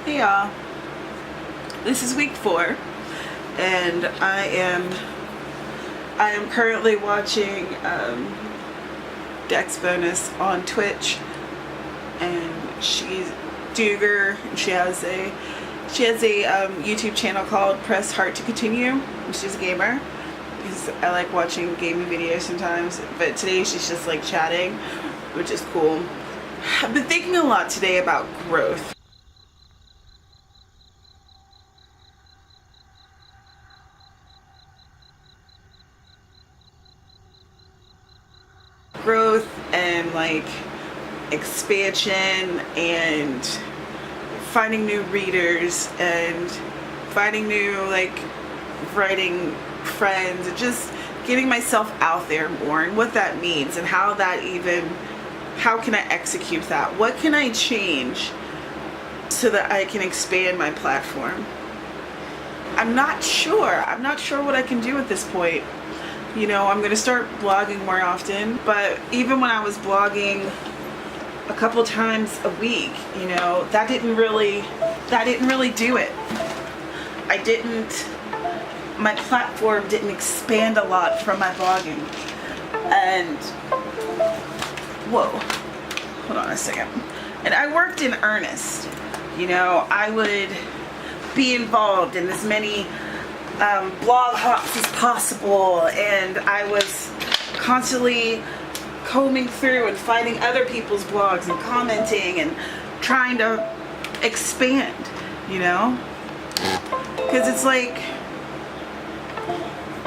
Hey y'all, this is week 4 and I am currently watching Dex Bonus on Twitch, and she's Duger, and she has a YouTube channel called Press Heart to Continue, and she's a gamer because I like watching gaming videos sometimes, but today she's just like chatting, which is cool. I've been thinking a lot today about growth. Growth and like expansion and finding new readers and finding new like writing friends and just getting myself out there more, and what that means and how can I execute that? What can I change so that I can expand my platform? I'm not sure what I can do at this point. You know, I'm gonna start blogging more often, but even when I was blogging a couple times a week, you know, that didn't really do it. My platform didn't expand a lot from my blogging. And whoa, hold on a second. And I worked in earnest. You know, I would be involved in as many blog hops as possible, and I was constantly combing through and finding other people's blogs and commenting and trying to expand, you know, because it's like,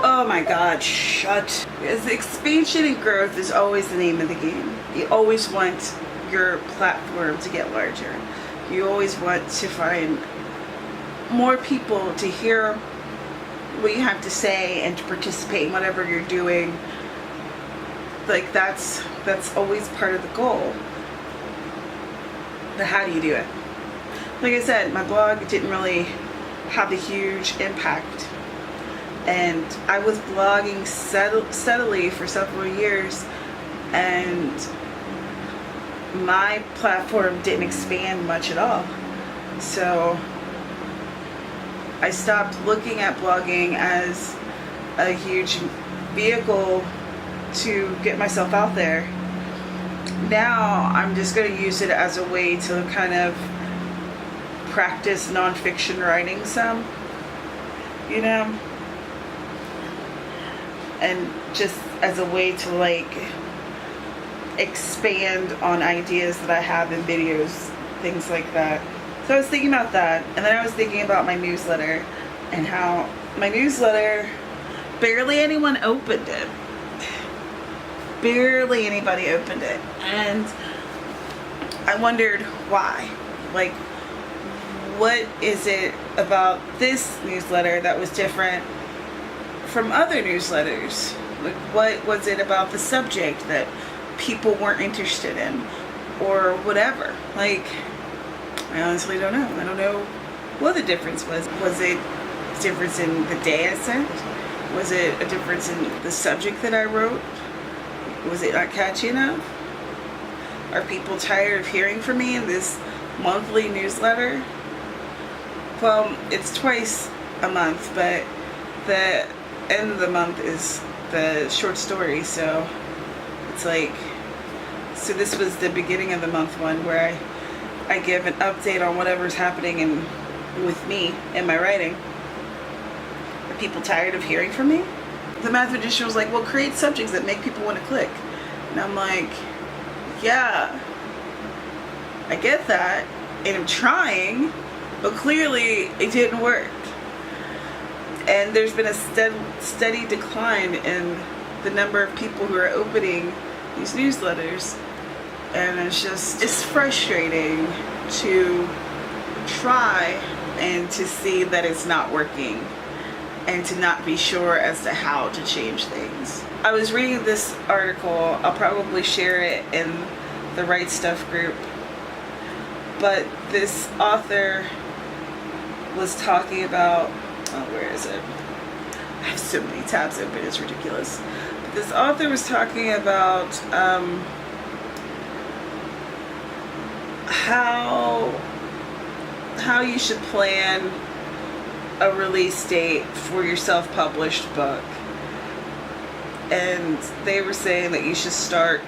oh my god, shut. Because expansion and growth is always the name of the game. You always want your platform to get larger. You always want to find more people to hear what you have to say and to participate in whatever you're doing. Like that's always part of the goal. But how do you do it? Like I said, my blog didn't really have a huge impact, and I was blogging steadily for several years, and my platform didn't expand much at all. So I stopped looking at blogging as a huge vehicle to get myself out there. Now I'm just going to use it as a way to kind of practice nonfiction writing some, you know, and just as a way to like expand on ideas that I have in videos, things like that. So I was thinking about that, and then I was thinking about my newsletter and how my newsletter, barely anyone opened it. Barely anybody opened it. And I wondered why. Like, what is it about this newsletter that was different from other newsletters? Like, what was it about the subject that people weren't interested in, or whatever? Like, I honestly don't know. I don't know what the difference was. Was it a difference in the day I sent? Was it a difference in the subject that I wrote? Was it not catchy enough? Are people tired of hearing from me in this monthly newsletter? Well, it's twice a month, but the end of the month is the short story, so it's like, so this was the beginning of the month one where I give an update on whatever's happening with me and my writing. Are people tired of hearing from me? The math edition was like, well, create subjects that make people want to click. And I'm like, yeah, I get that, and I'm trying, but clearly it didn't work. And there's been a steady decline in the number of people who are opening these newsletters. And it's frustrating to try and to see that it's not working and to not be sure as to how to change things. I was reading this article, I'll probably share it in the Right Stuff group, but this author was talking about, oh, where is it? I have so many tabs open, it's ridiculous. But this author was talking about how how you should plan a release date for your self-published book. And they were saying that you should start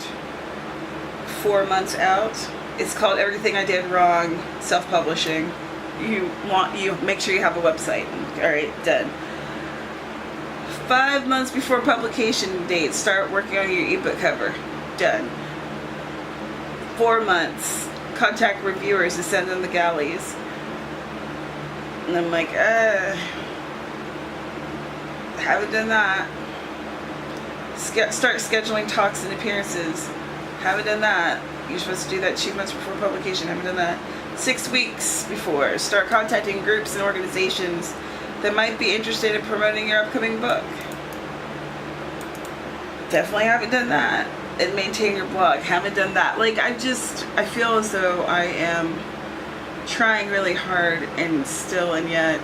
4 months out. It's called Everything I Did Wrong Self-Publishing. You make sure you have a website. All right, done. 5 months before publication date, start working on your ebook cover. Done. 4 months, contact reviewers and send them the galleys. And I'm like, haven't done that. Start scheduling talks and appearances. Haven't done that. You're supposed to do that 2 months before publication. Haven't done that. 6 weeks before. Start contacting groups and organizations that might be interested in promoting your upcoming book. Definitely haven't done that. And maintain your blog. Haven't done that. Like, I feel as though I am trying really hard and still and yet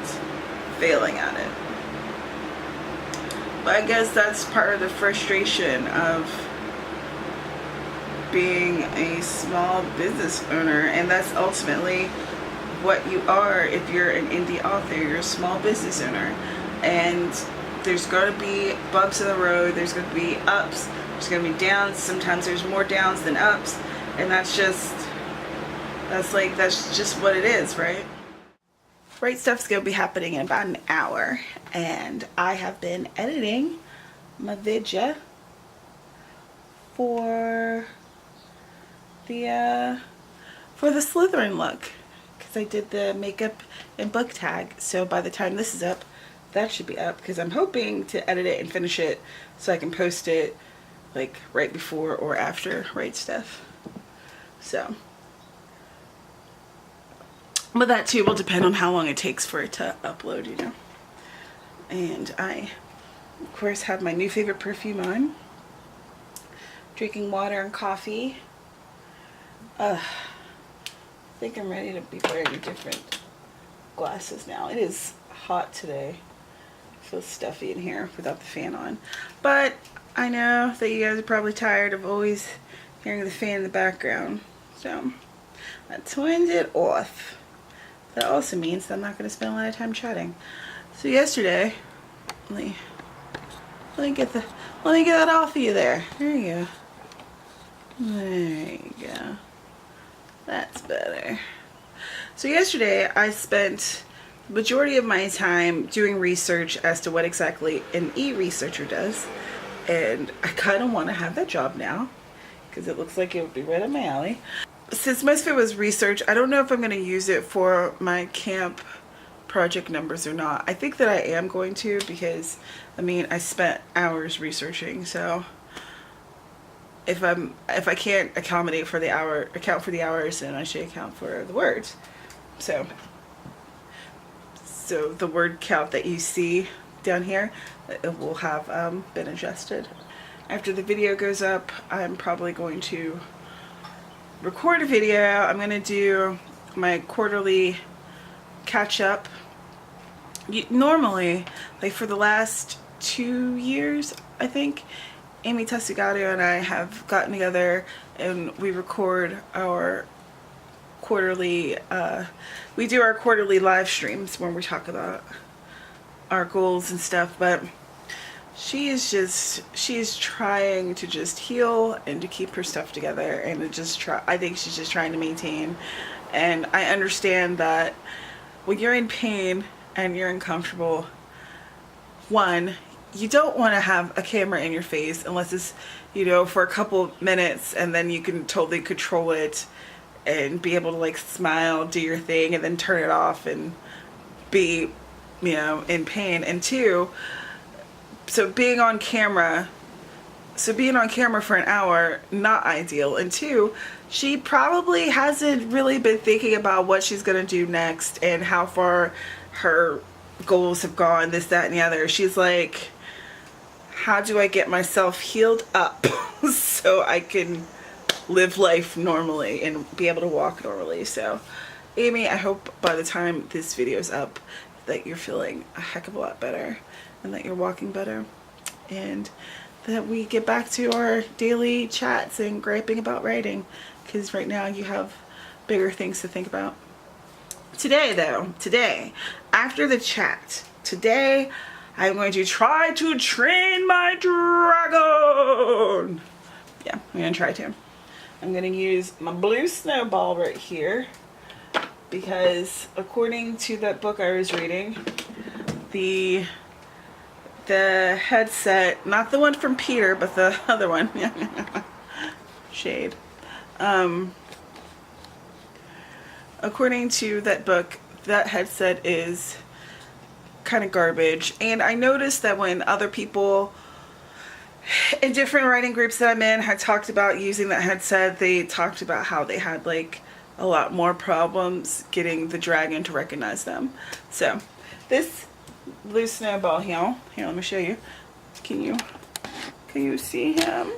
failing at it. But I guess that's part of the frustration of being a small business owner, and that's ultimately what you are if you're an indie author. You're a small business owner, and there's going to be bumps in the road, there's going to be ups, there's going to be downs. Sometimes there's more downs than ups, and that's just what it is, right? Right Stuff's going to be happening in about an hour, and I have been editing my vidya for the Slytherin look, because I did the makeup and book tag. So by the time this is up, that should be up, because I'm hoping to edit it and finish it so I can post it like right before or after Right Stuff. So, but that too will depend on how long it takes for it to upload, you know. And I, of course, have my new favorite perfume on. Drinking water and coffee. I think I'm ready to be wearing different glasses now. It is hot today. It feels stuffy in here without the fan on. But I know that you guys are probably tired of always hearing the fan in the background. So I turned it off. That also means that I'm not going to spend a lot of time chatting. So yesterday, let me get that off of you there. There you go. There you go. That's better. So yesterday I spent the majority of my time doing research as to what exactly an e-researcher does, and I kind of want to have that job now because it looks like it would be right up my alley. Since most of it was research, I don't know if I'm going to use it for my camp project numbers or not. I think that I am going to, because I mean, I spent hours researching. So if I can't account for the hours, then I should account for the words. So the word count that you see down here, it will have been adjusted. After the video goes up, I'm probably going to record a video. I'm going to do my quarterly catch up. Normally, like for the last 2 years, I think, Amy Tasugato and I have gotten together and we record our quarterly, we do our quarterly live streams when we talk about our goals and stuff. But she's trying to just heal and to keep her stuff together, and I think she's just trying to maintain. And I understand that when you're in pain and you're uncomfortable, one, you don't want to have a camera in your face unless it's, you know, for a couple minutes, and then you can totally control it and be able to like smile, do your thing, and then turn it off and be, you know, in pain. And two, so being on camera for an hour, not ideal. And two, she probably hasn't really been thinking about what she's going to do next and how far her goals have gone, this, that, and the other. She's like, how do I get myself healed up so I can live life normally and be able to walk normally? So, Amy, I hope by the time this video is up that you're feeling a heck of a lot better and that you're walking better, and that we get back to our daily chats and griping about writing, because right now you have bigger things to think about. Today, after the chat, today I'm going to try to train my dragon. Yeah, I'm going to try to. I'm going to use my blue snowball right here because according to that book I was reading, the headset, not the one from Peter, but the other one, shade. According to that book, that headset is kind of garbage. And I noticed that when other people in different writing groups that I'm in had talked about using that headset, they talked about how they had like a lot more problems getting the dragon to recognize them. So this blue snowball here, let me show you. Can you see him?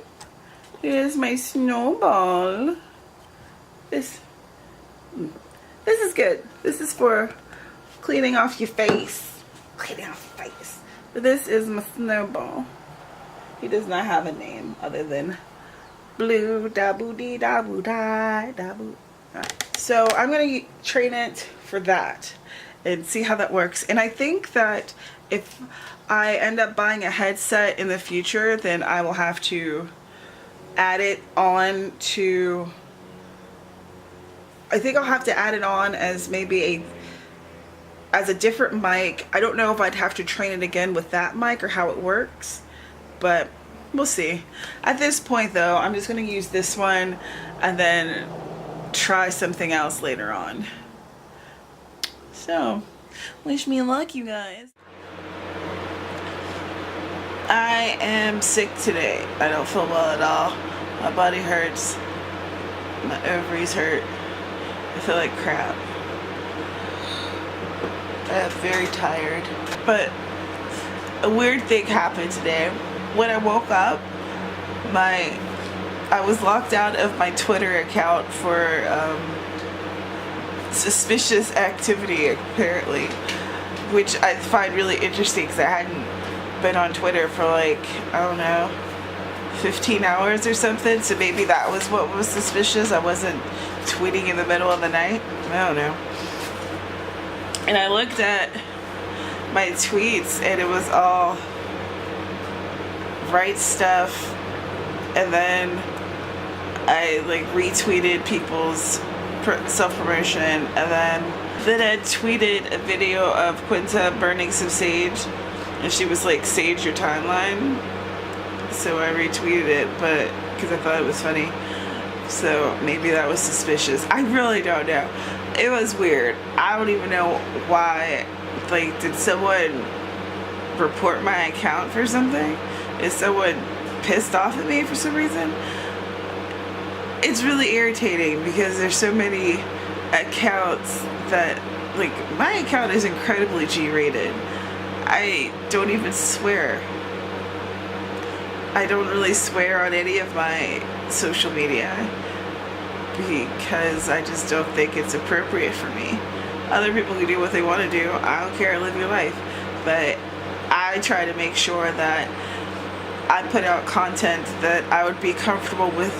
Here's my snowball. This is good. This is for cleaning off your face. But this is my snowball. He does not have a name other than blue da boo dee da boo da da boo. Alright, so I'm gonna train it for that and see how that works. And I think that if I end up buying a headset in the future, then I will have to add it on to, I think I'll have to add it on as maybe as a different mic. I don't know if I'd have to train it again with that mic or how it works, but we'll see. At this point though, I'm just going to use this one and then try something else later on. So, wish me luck, you guys. I am sick today. I don't feel well at all. My body hurts. My ovaries hurt. I feel like crap. I'm very tired. But a weird thing happened today. When I woke up, I was locked out of my Twitter account for suspicious activity, apparently, which I find really interesting because I hadn't been on Twitter for like, I don't know, 15 hours or something, so maybe that was what was suspicious. I wasn't tweeting in the middle of the night. I don't know. And I looked at my tweets and it was all right stuff, and then I like retweeted people's self-promotion, and then I tweeted a video of Quinta burning some sage, and she was like, "Sage your timeline." So I retweeted it, but because I thought it was funny. So maybe that was suspicious. I really don't know. It was weird. I don't even know why. Like, did someone report my account for something? Is someone pissed off at me for some reason? It's really irritating because there's so many accounts that, like, my account is incredibly G-rated. I don't even swear. I don't really swear on any of my social media because I just don't think it's appropriate for me. Other people can do what they want to do. I don't care, live your life. But I try to make sure that I put out content that I would be comfortable with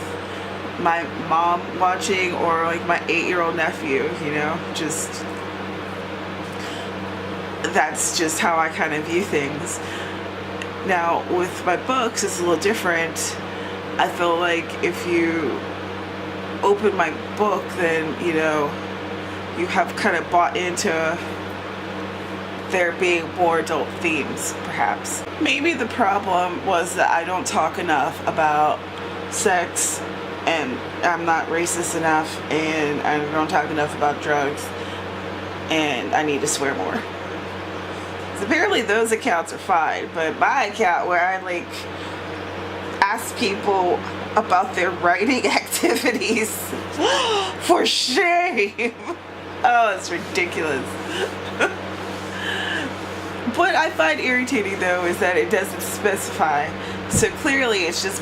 my mom watching, or like my 8-year-old nephew, you know, just that's just how I kind of view things. Now with my books it's a little different. I feel like if you open my book, then you know you have kind of bought into there being more adult themes, perhaps. Maybe the problem was that I don't talk enough about sex, and I'm not racist enough, and I don't talk enough about drugs, and I need to swear more. So apparently those accounts are fine, but my account where I like ask people about their writing activities, for shame. Oh, it's ridiculous. What I find irritating though is that it doesn't specify. So clearly it's just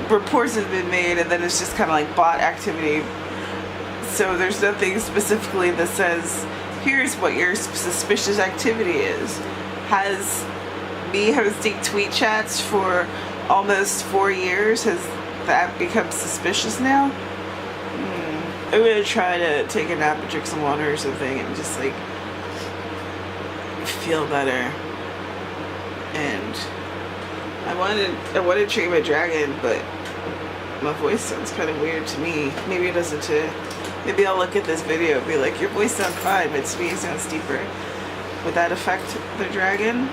reports have been made and then it's just kind of like bot activity. So there's nothing specifically that says, here's what your suspicious activity is. Has me hosting tweet chats for almost 4 years, has that become suspicious now? I'm gonna try to take a nap and drink some water or something and just like feel better. And I want to train my dragon, but my voice sounds kind of weird to me. Maybe it doesn't to. Maybe I'll look at this video and be like, your voice sounds fine, but to me it sounds deeper. Would that affect the dragon?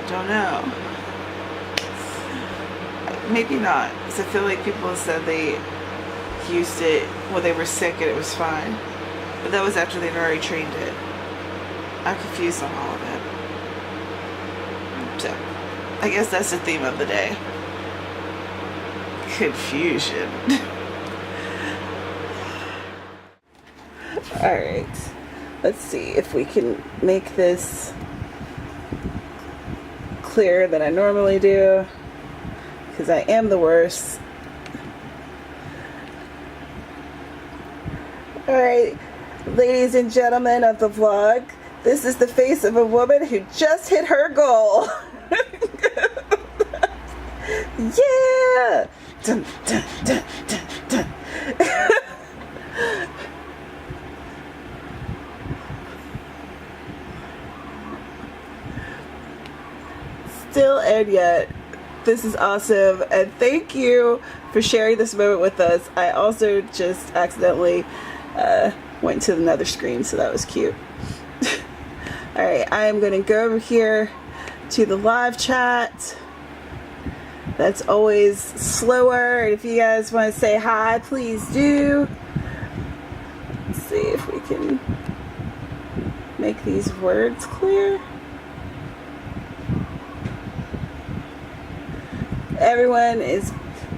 Don't know. Maybe not, because I feel like people said they used it when they were sick and it was fine. But that was after they'd already trained it. I'm confused on all of it. So, I guess that's the theme of the day. Confusion. Alright. Let's see if we can make this clearer than I normally do, because I am the worst. Alright, ladies and gentlemen of the vlog, this is the face of a woman who just hit her goal. Yeah! Dun, dun, dun, dun, dun. Still and yet, this is awesome, and thank you for sharing this moment with us. I also just accidentally went to another screen, so that was cute. Alright, I am going to go over here to the live chat. That's always slower, and if you guys want to say hi, please do. Let's see if we can make these words clear. Everyone is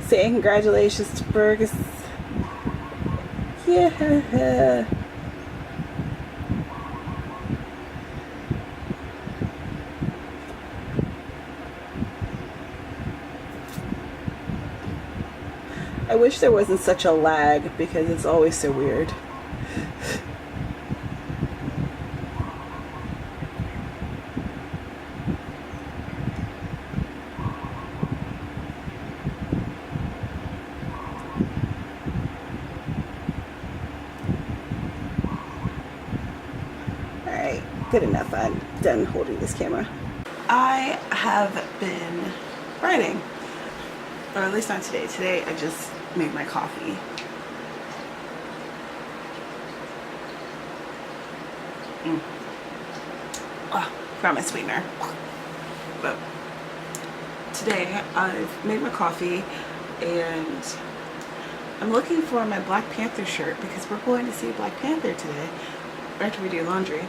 saying congratulations to Burgess. Yeah. I wish there wasn't such a lag, because it's always so weird. Alright, good enough. I'm done holding this camera. I have been writing. Or at least not today. Today I just made my coffee. Oh, forgot my sweetener. But today I've made my coffee and I'm looking for my Black Panther shirt, because we're going to see Black Panther today after we do laundry.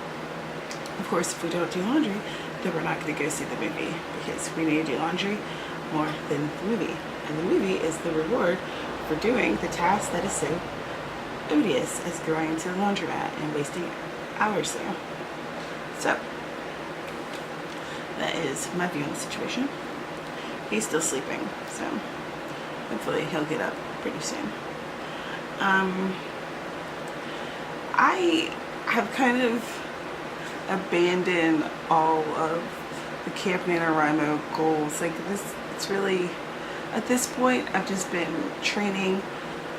Of course, if we don't do laundry, then we're not going to go see the movie, because we need to do laundry more than the movie. And the movie is the reward for doing the task that is so odious as going to the laundromat and wasting hours there. So, that is my view on the situation. He's still sleeping, so hopefully he'll get up pretty soon. I have kind of abandoned all of the Camp NaNoWriMo goals. Like this, it's really, at this point, I've just been training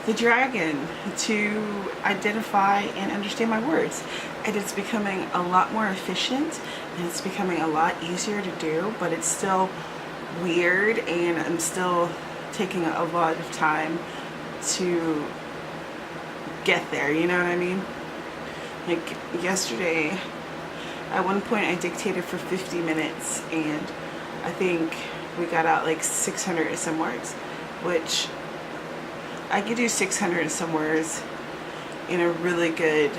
the dragon to identify and understand my words. And it's becoming a lot more efficient, and it's becoming a lot easier to do, but it's still weird, and I'm still taking a lot of time to get there, you know what I mean? Like yesterday, at one point I dictated for 50 minutes, and I think we got out like 600 and some words, which I could do 600 and some words in a really good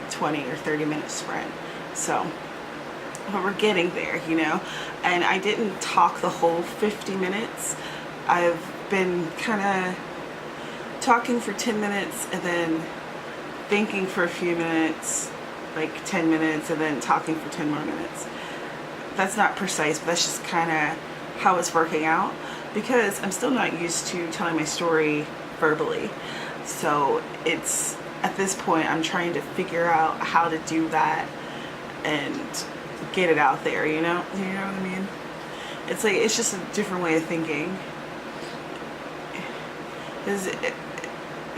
20 or 30 minute sprint. So, but we're getting there, you know. And I didn't talk the whole 50 minutes. I've been kind of talking for 10 minutes and then thinking for a few minutes, like 10 minutes, and then talking for 10 more minutes. That's not precise, but that's just kind of how it's working out, because I'm still not used to telling my story verbally. So it's, at this point, I'm trying to figure out how to do that and get it out there, you know what I mean? It's like, it's just a different way of thinking.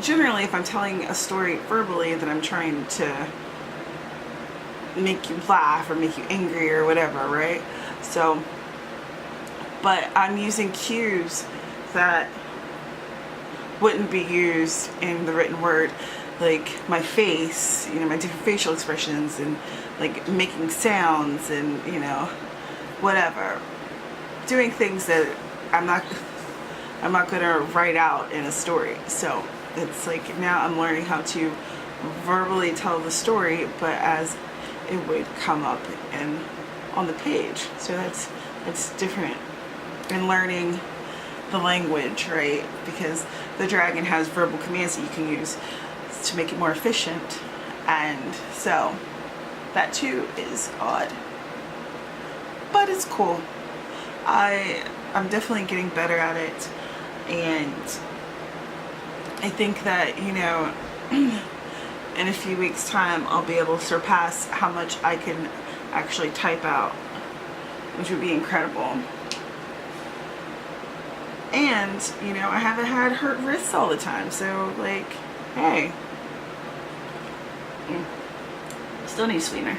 generally if I'm telling a story verbally, then I'm trying to make you laugh or make you angry or whatever, right? So, but I'm using cues that wouldn't be used in the written word, like my face, you know, my different facial expressions, and like making sounds, and you know, whatever, doing things that I'm not gonna write out in a story. So it's like now I'm learning how to verbally tell the story, but as it would come up and on the page. So that's different. And learning the language, right? Because the dragon has verbal commands that you can use to make it more efficient, and so that too is odd, but it's cool. I'm definitely getting better at it, and I think that, you know, in a few weeks time I'll be able to surpass how much I can actually type out, which would be incredible. And, you know, I haven't had hurt wrists all the time, so like, hey, still need sweetener,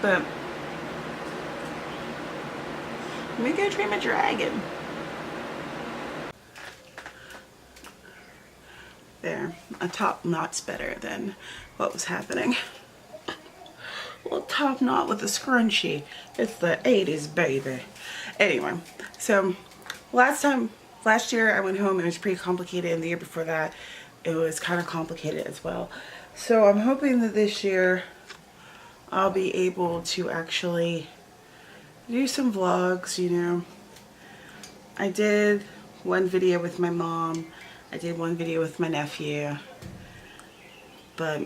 but let me go dream a dragon. There, a top knot's better than what was happening. Well, top knot with a scrunchie. It's the 80s, baby. Anyway, so last year I went home, it was pretty complicated, and the year before that it was kind of complicated as well. So I'm hoping that this year I'll be able to actually do some vlogs, you know. I did one video with my mom, I did one video with my nephew, but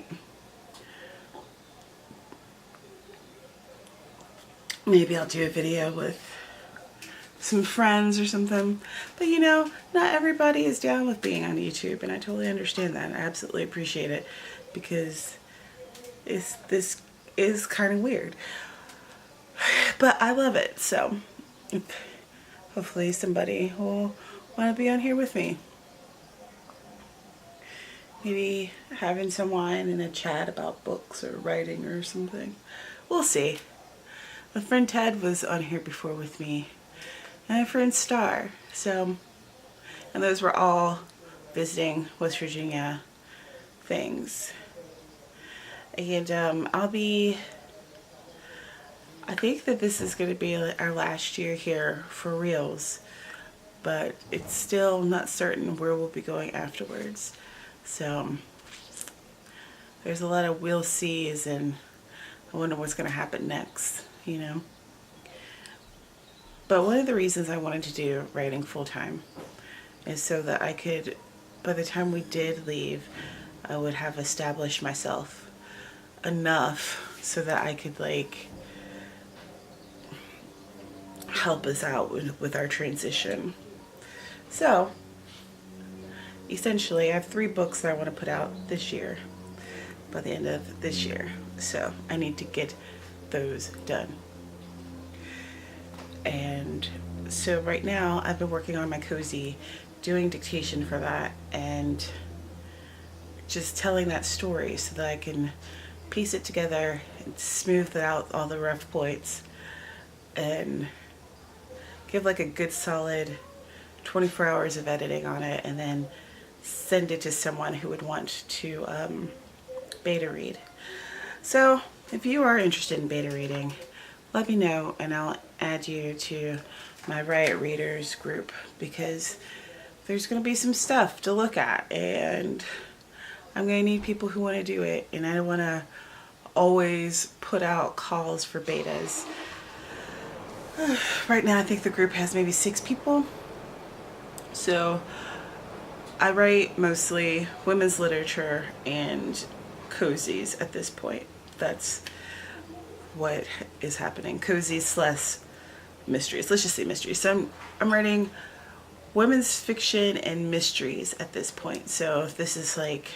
maybe I'll do a video with some friends or something. But you know, not everybody is down with being on YouTube, and I totally understand that. I absolutely appreciate it, because this is kind of weird, but I love it. So hopefully somebody will want to be on here with me, maybe having some wine and a chat about books or writing or something. We'll see. My friend Ted was on here before with me, and my friend Star. So, and those were all visiting West Virginia things. And I think that this is going to be our last year here for reals, but it's still not certain where we'll be going afterwards. So there's a lot of we'll sees, and I wonder what's going to happen next, you know. But one of the reasons I wanted to do writing full-time is so that I could, by the time we did leave, I would have established myself enough so that I could like help us out with our transition. So essentially I have 3 books that I want to put out this year, by the end of this year. So I need to get those done. And so right now I've been working on my cozy, doing dictation for that, and just telling that story so that I can piece it together and smooth out all the rough points and give like a good solid 24 hours of editing on it, and then send it to someone who would want to beta read. So if you are interested in beta reading, let me know and I'll add you to my Riot Readers group, because there's going to be some stuff to look at, and I'm going to need people who want to do it, and I don't want to always put out calls for betas. Right now I think the group has maybe 6 people. So I write mostly women's literature and cozies at this point. That's what is happening. Cozies less mysteries. Let's just say mysteries. So I'm writing women's fiction and mysteries at this point. So if this is like,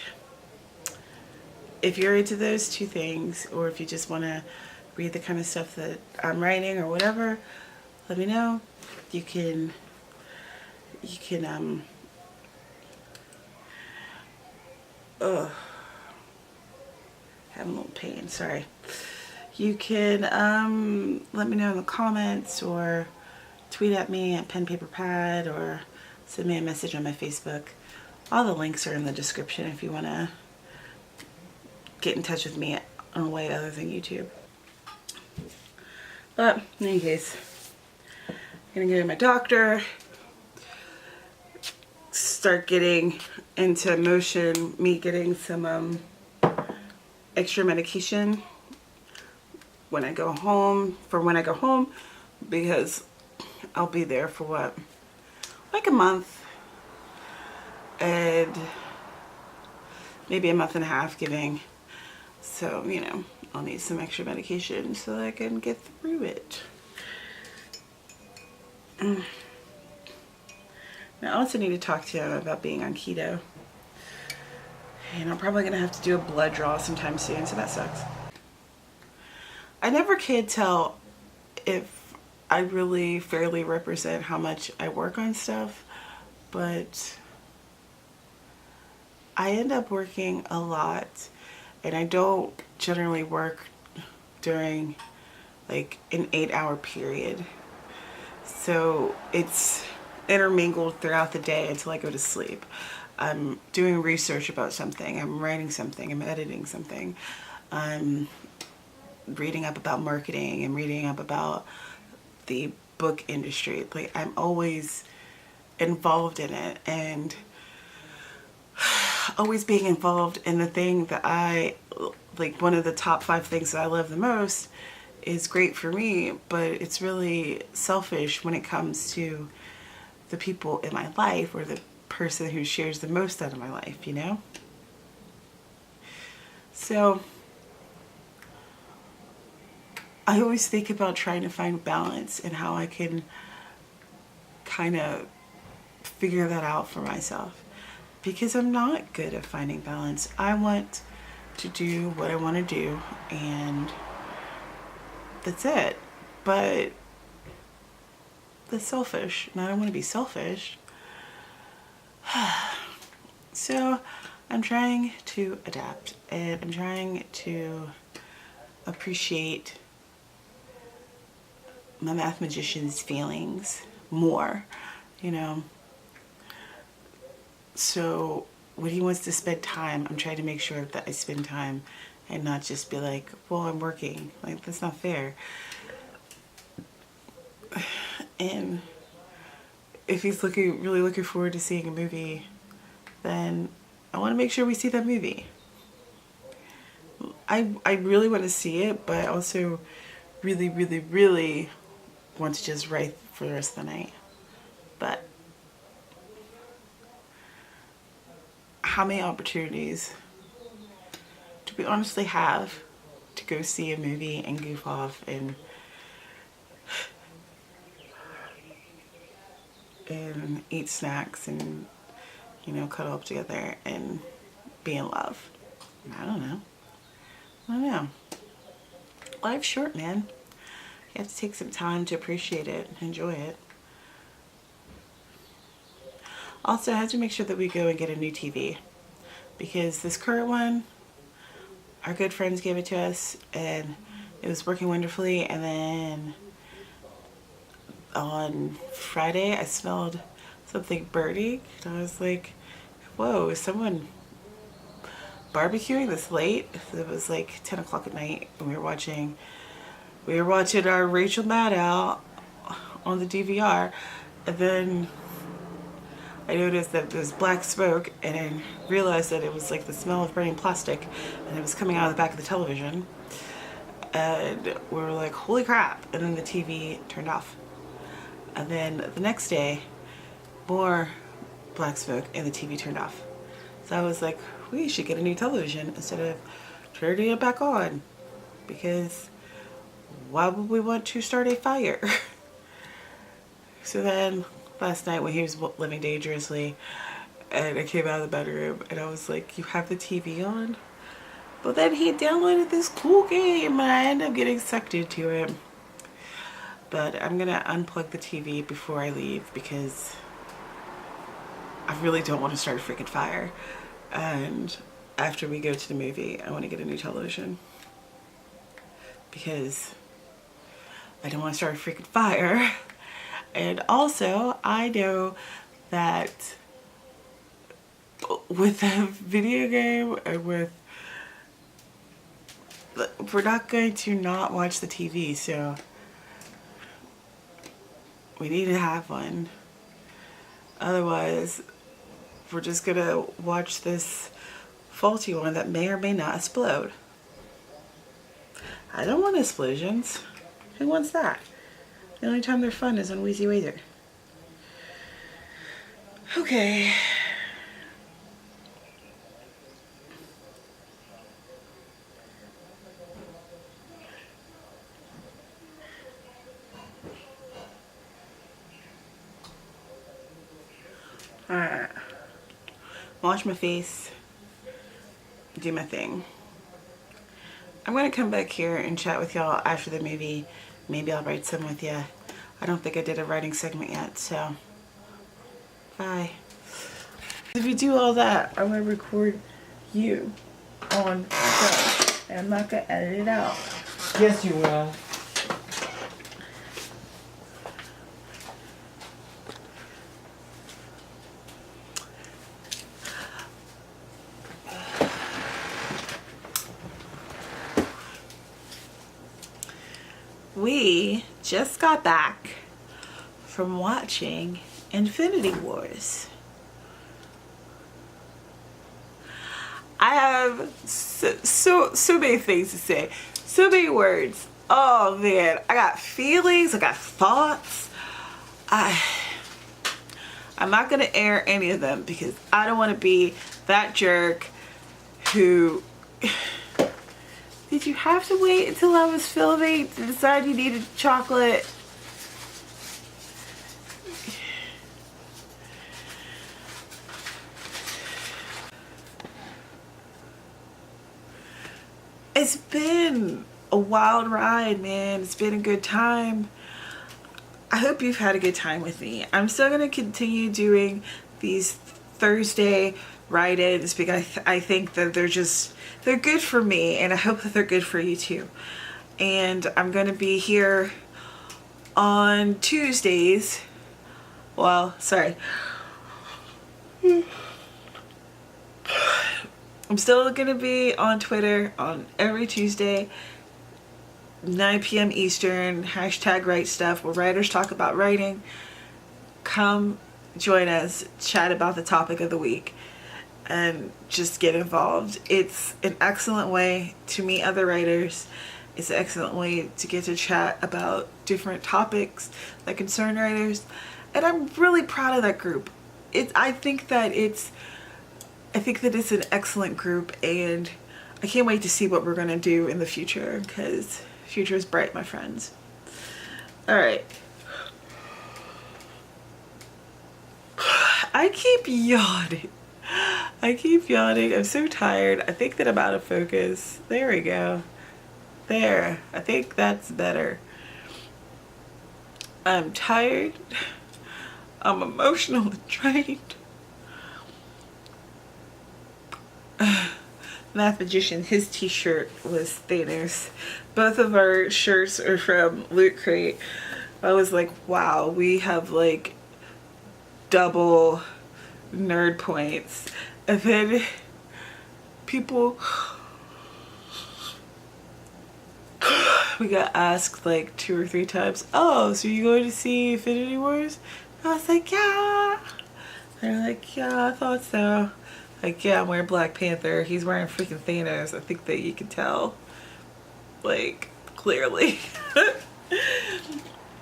if you're into those 2 things, or if you just want to read the kind of stuff that I'm writing or whatever, let me know. You can ugh, having a little pain, sorry. You can let me know in the comments or tweet at me at penpaperpad or send me a message on my Facebook. All the links are in the description if you want to get in touch with me in a way other than YouTube. But in any case, I'm gonna go to my doctor, start getting into motion, me getting some extra medication when I go home, because I'll be there for what, like a month and maybe a month and a half giving. So, you know, I'll need some extra medication so that I can get through it. Now, I also need to talk to him about being on keto. And I'm probably going to have to do a blood draw sometime soon, so that sucks. I never can tell if I really fairly represent how much I work on stuff, but I end up working a lot, and I don't generally work during like an 8-hour period. So it's intermingled throughout the day until I go to sleep. I'm doing research about something, I'm writing something, I'm editing something, I'm reading up about marketing and reading up about the book industry. Like, I'm always involved in it, and always being involved in the thing that I like, one of the top 5 things that I love the most is great for me, but it's really selfish when it comes to the people in my life or the person who shares the most out of my life, you know? So I always think about trying to find balance and how I can kind of figure that out for myself, because I'm not good at finding balance. I want to do what I want to do, and that's it. But that's selfish, and I don't want to be selfish. So I'm trying to adapt, and I'm trying to appreciate my mathematician's feelings more, you know. So when he wants to spend time, I'm trying to make sure that I spend time and not just be like, well, I'm working. Like, that's not fair. And if he's really looking forward to seeing a movie, then I want to make sure we see that movie. I really want to see it, but I also really, really, really want to just write for the rest of the night. But how many opportunities do we honestly have to go see a movie and goof off and eat snacks and, you know, cuddle up together and be in love? I don't know. Life's short, man. You have to take some time to appreciate it, enjoy it. Also, I have to make sure that we go and get a new TV, because this current one, our good friends gave it to us and it was working wonderfully, and then on Friday I smelled something burning and I was like, whoa, is someone barbecuing this late? It was like 10 o'clock at night, and we were watching our Rachel Maddow on the DVR, and then I noticed that there was black smoke, and I realized that it was like the smell of burning plastic, and it was coming out of the back of the television, and we were like, holy crap. And then the TV turned off, and then the next day more black smoke and the TV turned off. So I was like, we should get a new television instead of turning it back on, because why would we want to start a fire? So then last night when he was living dangerously, and I came out of the bedroom and I was like, you have the TV on? But then he downloaded this cool game and I ended up getting sucked into it. But I'm gonna unplug the TV before I leave, because I really don't want to start a freaking fire. And after we go to the movie, I want to get a new television because I don't want to start a freaking fire. And also, I know that with a video game and we're not going to not watch the TV, so we need to have one. Otherwise, we're just gonna watch this faulty one that may or may not explode. I don't want explosions. Who wants that? The only time they're fun is on Wheezy Wazer. Okay. Alright. Wash my face. Do my thing. I'm gonna come back here and chat with y'all after the movie. Maybe I'll write some with you. I don't think I did a writing segment yet, so bye. If you do all that, I'm gonna record you on the show, and I'm not gonna edit it out. Yes, you will. We just got back from watching Infinity Wars. I have so many things to say, so many words. Oh man, I got feelings, I got thoughts. I'm not gonna air any of them because I don't want to be that jerk who. Did you have to wait until I was filming to decide you needed chocolate? It's been a wild ride, man. It's been a good time. I hope you've had a good time with me. I'm still going to continue doing these Thursday write-ins because I think that they're good for me, and I hope that they're good for you too. And I'm going to be here on Tuesdays. Well, sorry. I'm still going to be on Twitter on every Tuesday, 9 p.m. Eastern, #WriteStuff, where writers talk about writing. Come join us, chat about the topic of the week, and just get involved. It's an excellent way to meet other writers. It's an excellent way to get to chat about different topics that concern writers. And I'm really proud of that group. I think that it's an excellent group, and I can't wait to see what we're gonna do in the future, because the future is bright, my friends. All right. I keep yawning. I'm so tired. I think that I'm out of focus. There we go. There. I think that's better. I'm tired. I'm emotionally drained. Math Magician, his t-shirt was Thanos. Both of our shirts are from Loot Crate. I was like, wow, we have like double nerd points. And then people, we got asked like 2 or 3 times, oh, so you going to see Infinity Wars? I was like, yeah. They're like, yeah, I thought so. Like, yeah, I'm wearing Black Panther. He's wearing freaking Thanos. I think that you can tell, like, clearly.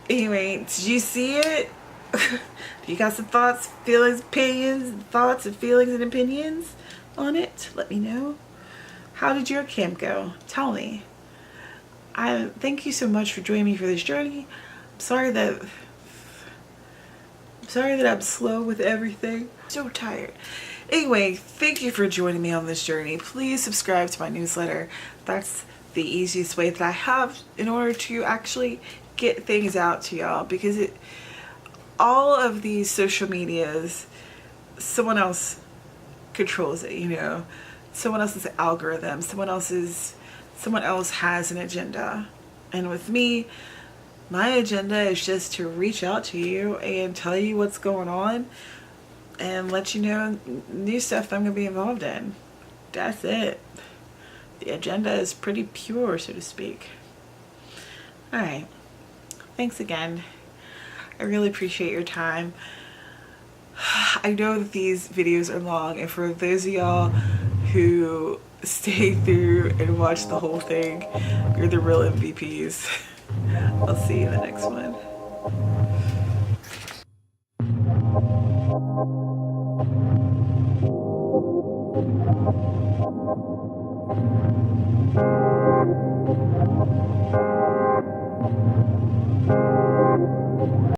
Anyway, did you see it? You got some thoughts, feelings, opinions, thoughts and feelings and opinions on it? Let me know. How did your camp go? Tell me. Thank you so much for joining me for this journey. I'm sorry that I'm slow with everything. I'm so tired. Anyway, thank you for joining me on this journey. Please subscribe to my newsletter. That's the easiest way that I have in order to actually get things out to y'all, because all of these social medias, someone else controls it, you know. someone else's algorithm, someone else has an agenda. And with me, my agenda is just to reach out to you and tell you what's going on and let you know new stuff that I'm going to be involved in. That's it. The agenda is pretty pure, so to speak. All right. Thanks again. I really appreciate your time. I know that these videos are long, and for those of y'all who stay through and watch the whole thing, you're the real MVPs. I'll see you in the next one.